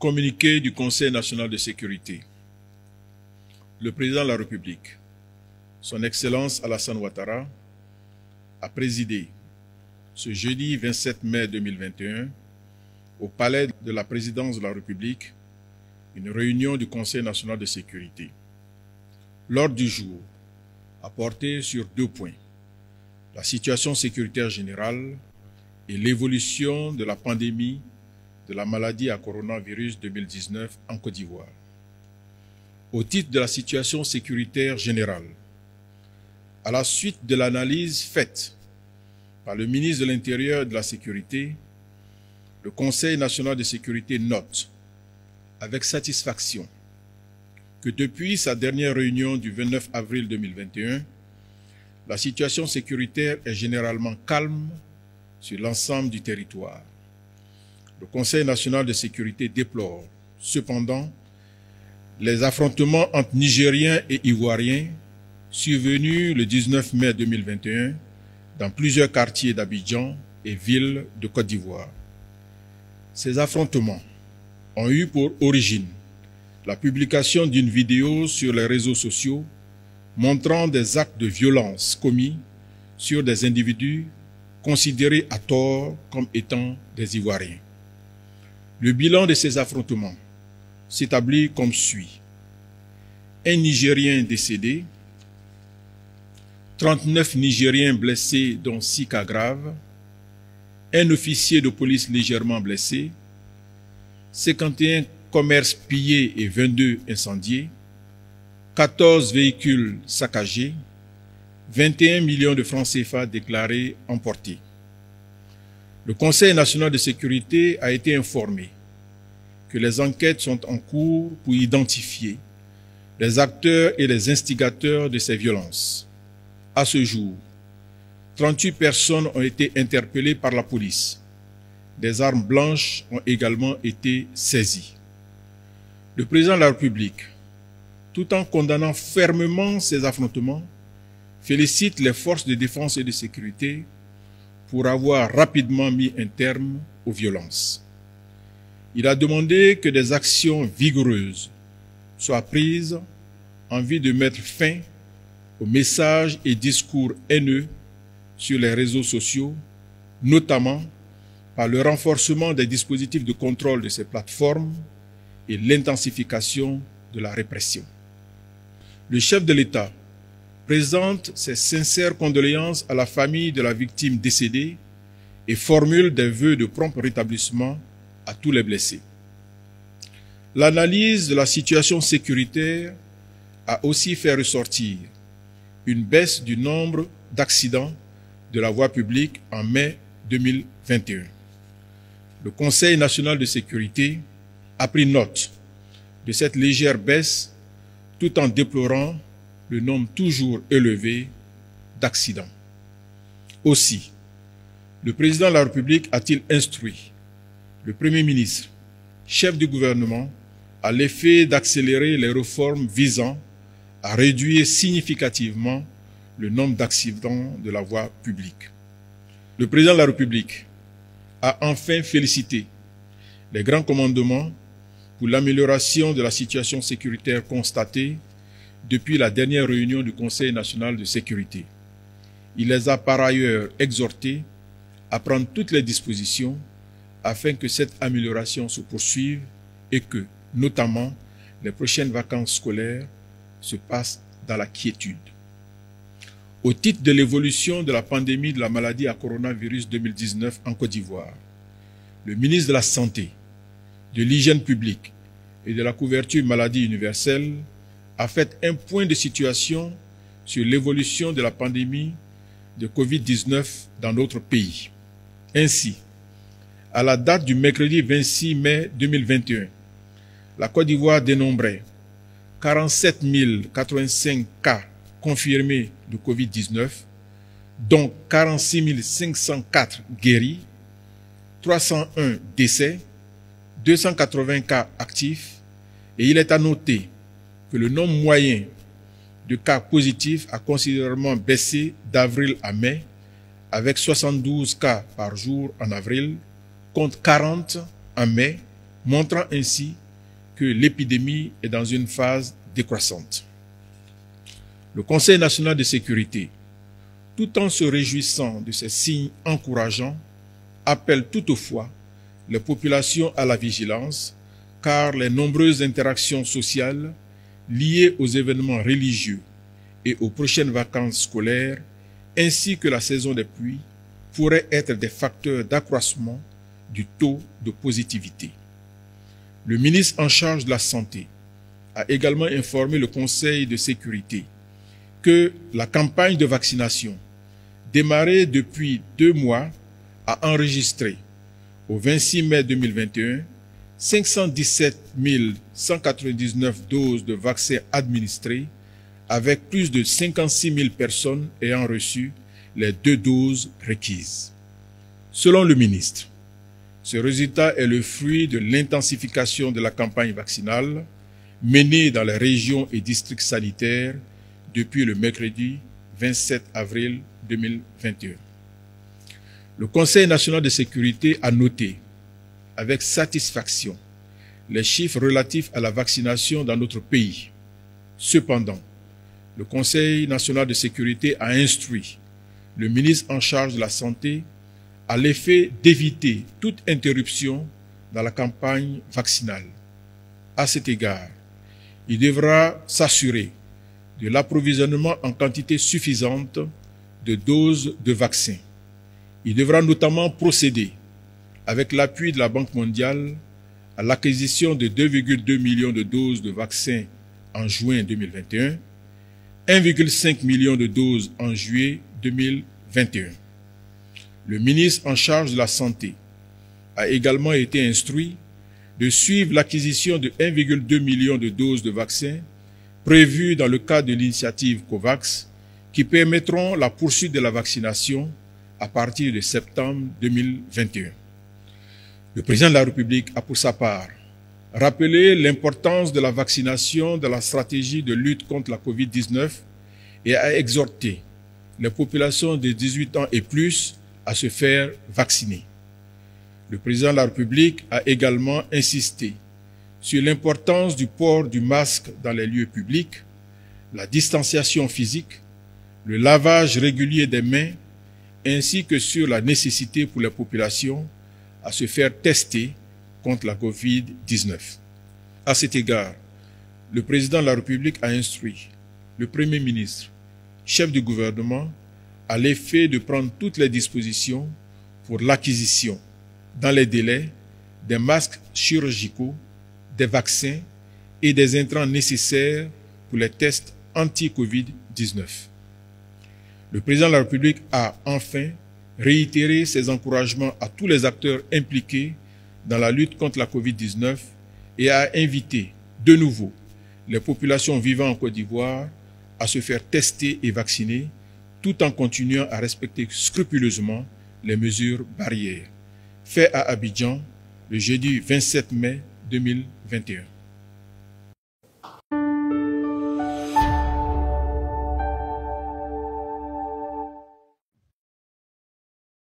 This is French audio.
Communiqué du Conseil national de sécurité. Le président de la République, son Excellence Alassane Ouattara, a présidé ce jeudi 27 mai 2021 au palais de la présidence de la République une réunion du Conseil national de sécurité. L'ordre du jour a porté sur 2 points: la situation sécuritaire générale et l'évolution de la pandémie de la maladie à coronavirus 2019 en Côte d'Ivoire. Au titre de la situation sécuritaire générale, à la suite de l'analyse faite par le ministre de l'Intérieur et de la Sécurité, le Conseil national de sécurité note avec satisfaction que depuis sa dernière réunion du 29 avril 2021, la situation sécuritaire est généralement calme sur l'ensemble du territoire. Le Conseil national de sécurité déplore cependant les affrontements entre Nigériens et Ivoiriens survenus le 19 mai 2021 dans plusieurs quartiers d'Abidjan et villes de Côte d'Ivoire. Ces affrontements ont eu pour origine la publication d'une vidéo sur les réseaux sociaux montrant des actes de violence commis sur des individus considérés à tort comme étant des Ivoiriens. Le bilan de ces affrontements s'établit comme suit: un Nigérien décédé, 39 Nigériens blessés dont 6 cas graves, un officier de police légèrement blessé, 51 commerces pillés et 22 incendiés, 14 véhicules saccagés, 21 millions de francs CFA déclarés emportés. Le Conseil national de sécurité a été informé que les enquêtes sont en cours pour identifier les acteurs et les instigateurs de ces violences. À ce jour, 38 personnes ont été interpellées par la police. Des armes blanches ont également été saisies. Le président de la République, tout en condamnant fermement ces affrontements, félicite les forces de défense et de sécurité pour avoir rapidement mis un terme aux violences. Il a demandé que des actions vigoureuses soient prises en vue de mettre fin aux messages et discours haineux sur les réseaux sociaux, notamment par le renforcement des dispositifs de contrôle de ces plateformes et l'intensification de la répression. Le chef de l'État présente ses sincères condoléances à la famille de la victime décédée et formule des vœux de prompt rétablissement à tous les blessés. L'analyse de la situation sécuritaire a aussi fait ressortir une baisse du nombre d'accidents de la voie publique en mai 2021. Le Conseil national de sécurité a pris note de cette légère baisse tout en déplorant le nombre toujours élevé d'accidents. Aussi, le président de la République a-t-il instruit le Premier ministre, chef du gouvernement, à l'effet d'accélérer les réformes visant à réduire significativement le nombre d'accidents de la voie publique. Le président de la République a enfin félicité les grands commandements pour l'amélioration de la situation sécuritaire constatée depuis la dernière réunion du Conseil national de sécurité. Il les a par ailleurs exhortés à prendre toutes les dispositions afin que cette amélioration se poursuive et que, notamment, les prochaines vacances scolaires se passent dans la quiétude. Au titre de l'évolution de la pandémie de la maladie à coronavirus 2019 en Côte d'Ivoire, le ministre de la Santé, de l'Hygiène publique et de la couverture maladie universelle a fait un point de situation sur l'évolution de la pandémie de Covid-19 dans notre pays. Ainsi, à la date du mercredi 26 mai 2021, la Côte d'Ivoire dénombrait 47 085 cas confirmés de Covid-19, dont 46 504 guéris, 301 décès, 280 cas actifs, et il est à noter que le nombre moyen de cas positifs a considérablement baissé d'avril à mai, avec 72 cas par jour en avril, contre 40 en mai montrant ainsi que l'épidémie est dans une phase décroissante. Le Conseil national de sécurité, tout en se réjouissant de ces signes encourageants, appelle toutefois les populations à la vigilance, car les nombreuses interactions sociales liées aux événements religieux et aux prochaines vacances scolaires, ainsi que la saison des pluies, pourraient être des facteurs d'accroissement du taux de positivité. Le ministre en charge de la Santé a également informé le Conseil de sécurité que la campagne de vaccination, démarrée depuis 2 mois, a enregistré au 26 mai 2021 517 199 doses de vaccins administrées, avec plus de 56 000 personnes ayant reçu les 2 doses requises. Selon le ministre, ce résultat est le fruit de l'intensification de la campagne vaccinale menée dans les régions et districts sanitaires depuis le mercredi 27 avril 2021. Le Conseil national de sécurité a noté avec satisfaction les chiffres relatifs à la vaccination dans notre pays. Cependant, le Conseil national de sécurité a instruit le ministre en charge de la Santé à l'effet d'éviter toute interruption dans la campagne vaccinale. À cet égard, il devra s'assurer de l'approvisionnement en quantité suffisante de doses de vaccins. Il devra notamment procéder, avec l'appui de la Banque mondiale, à l'acquisition de 2,2 millions de doses de vaccins en juin 2021, 1,5 million de doses en juillet 2021. Le ministre en charge de la Santé a également été instruit de suivre l'acquisition de 1,2 million de doses de vaccins prévues dans le cadre de l'initiative COVAX qui permettront la poursuite de la vaccination à partir de septembre 2021. Le président de la République a pour sa part rappelé l'importance de la vaccination dans la stratégie de lutte contre la COVID-19 et a exhorté les populations de 18 ans et plus à se faire vacciner. Le président de la République a également insisté sur l'importance du port du masque dans les lieux publics, la distanciation physique, le lavage régulier des mains, ainsi que sur la nécessité pour les populations à se faire tester contre la COVID-19. À cet égard, le président de la République a instruit le Premier ministre, chef du gouvernement, à l'effet de prendre toutes les dispositions pour l'acquisition, dans les délais, des masques chirurgicaux, des vaccins et des intrants nécessaires pour les tests anti-COVID-19. Le président de la République a enfin réitéré ses encouragements à tous les acteurs impliqués dans la lutte contre la COVID-19 et a invité de nouveau les populations vivant en Côte d'Ivoire à se faire tester et vacciner tout en continuant à respecter scrupuleusement les mesures barrières. Fait à Abidjan le jeudi 27 mai 2021.